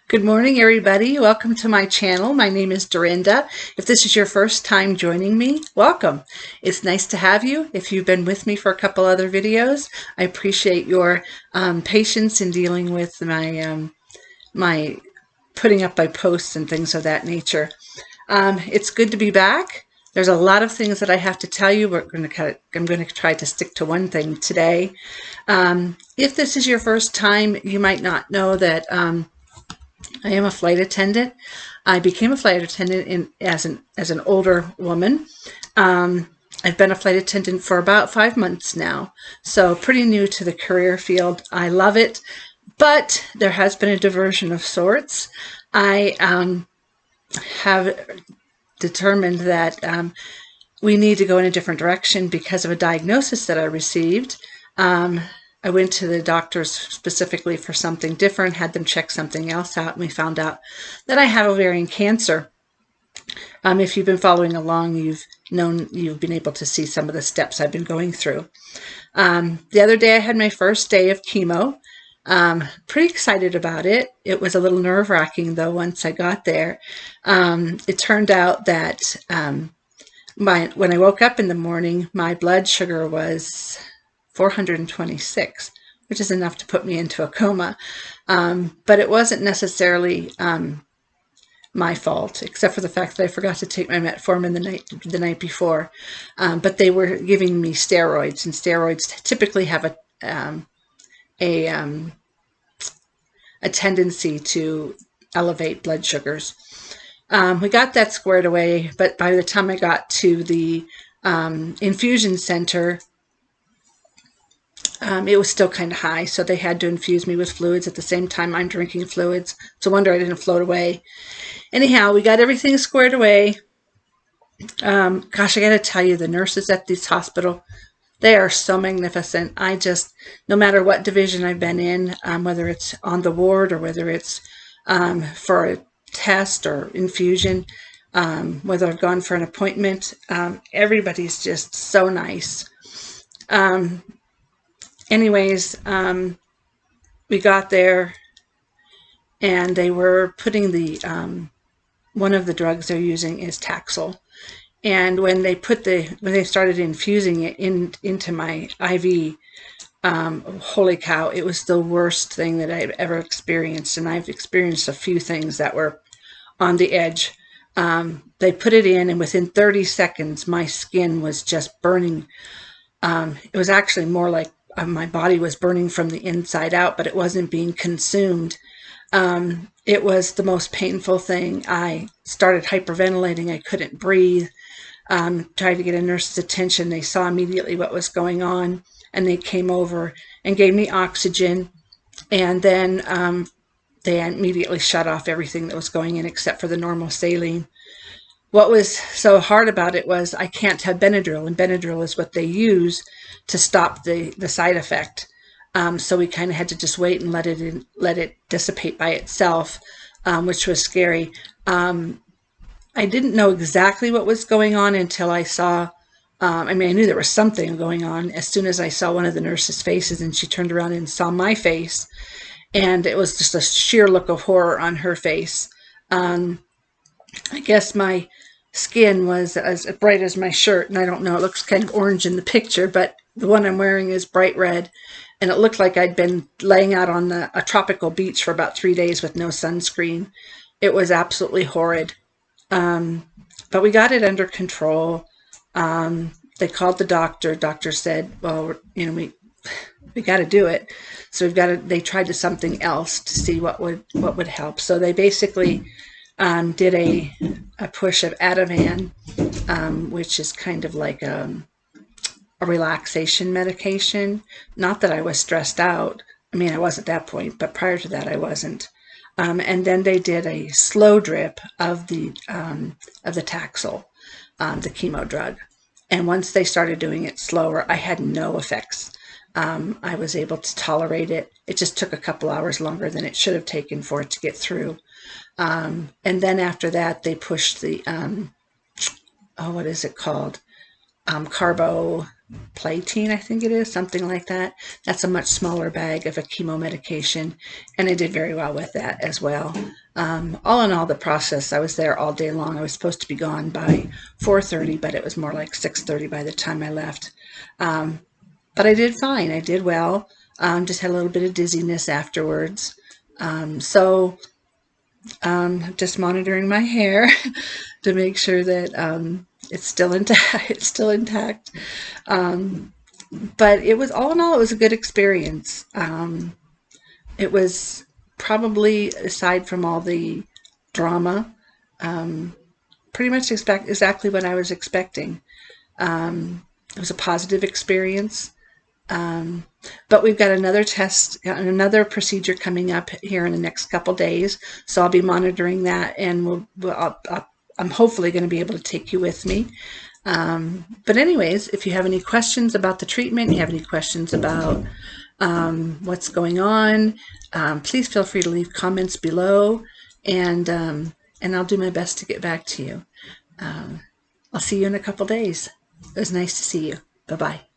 Good morning, everybody. Welcome to my channel. My name is Dorinda. If this is your first time joining me, welcome. It's nice to have you. If you've been with me for a couple other videos, I appreciate your patience in dealing with my putting up my posts and things of that nature. It's good to be back. There's a lot of things that I have to tell you. I'm going to try to stick to one thing today. If this is your first time, you might not know that I am a flight attendant. I became a flight attendant as an older woman. I've been a flight attendant for about 5 months now, so pretty new to the career field. I love it, but there has been a diversion of sorts. I have determined that we need to go in a different direction because of a diagnosis that I received. I went to the doctors specifically for something different, had them check something else out, and we found out that I have ovarian cancer. If you've been following along, you've been able to see some of the steps I've been going through. The other day I had my first day of chemo. Pretty excited about it. It was a little nerve-wracking though once I got there. It turned out that when I woke up in the morning, my blood sugar was 426, which is enough to put me into a coma. But it wasn't necessarily my fault, except for the fact that I forgot to take my metformin the night before. But they were giving me steroids, and steroids typically have a tendency to elevate blood sugars. We got that squared away, but by the time I got to the infusion center, it was still kind of high, so they had to infuse me with fluids at the same time I'm drinking fluids. It's a wonder I didn't float away. Anyhow, we got everything squared away. Gosh, I got to tell you, the nurses at this hospital, they are so magnificent. No matter what division I've been in, whether it's on the ward or whether it's for a test or infusion, whether I've gone for an appointment, everybody's just so nice. Anyways, we got there and they were putting one of the drugs they're using is Taxol. And when they started infusing it into my IV, holy cow, it was the worst thing that I've ever experienced. And I've experienced a few things that were on the edge. They put it in, and within 30 seconds, my skin was just burning. It was actually more like my body was burning from the inside out, but it wasn't being consumed. It was the most painful thing. I started hyperventilating. I couldn't breathe. Tried to get a nurse's attention. They saw immediately what was going on, and they came over and gave me oxygen. And then they immediately shut off everything that was going in except for the normal saline. What was so hard about it was I can't have Benadryl, and Benadryl is what they use to stop the side effect. So we kind of had to just wait and let it dissipate by itself, which was scary. I didn't know exactly what was going on until I saw, I knew there was something going on as soon as I saw one of the nurses' faces, and she turned around and saw my face, and it was just a sheer look of horror on her face. I guess my skin was as bright as my shirt, and I don't know, it looks kind of orange in the picture, but the one I'm wearing is bright red, and it looked like I'd been laying out on a tropical beach for about 3 days with no sunscreen. It was absolutely horrid. But we got it under control. They called the doctor. Doctor said, well, we got to do it. So they tried to something else to see what would help. So they basically did a push of Ativan, which is kind of like a relaxation medication. Not that I was stressed out. I was at that point, but prior to that I wasn't. And then they did a slow drip of the Taxol, the chemo drug. And once they started doing it slower, I had no effects. I was able to tolerate it. It just took a couple hours longer than it should have taken for it to get through. And then after that, they pushed the, what is it called? Platine, I think it is, something like that. That's a much smaller bag of a chemo medication, and I did very well with that as well. All in all, the process, I was there all day long. I was supposed to be gone by 4:30, but it was more like 6:30 by the time I left. But I did fine. I did well. Just had a little bit of dizziness afterwards. So just monitoring my hair to make sure that it's still intact. It's still intact. But it was, all in all, it was a good experience. It was probably, aside from all the drama, pretty much exactly what I was expecting. It was a positive experience. But we've got another test, another procedure coming up here in the next couple days. So I'll be monitoring that, and I'm hopefully going to be able to take you with me. But anyways, if you have any questions about the treatment, you have any questions about what's going on, please feel free to leave comments below, and I'll do my best to get back to you. I'll see you in a couple days. It was nice to see you. Bye-bye.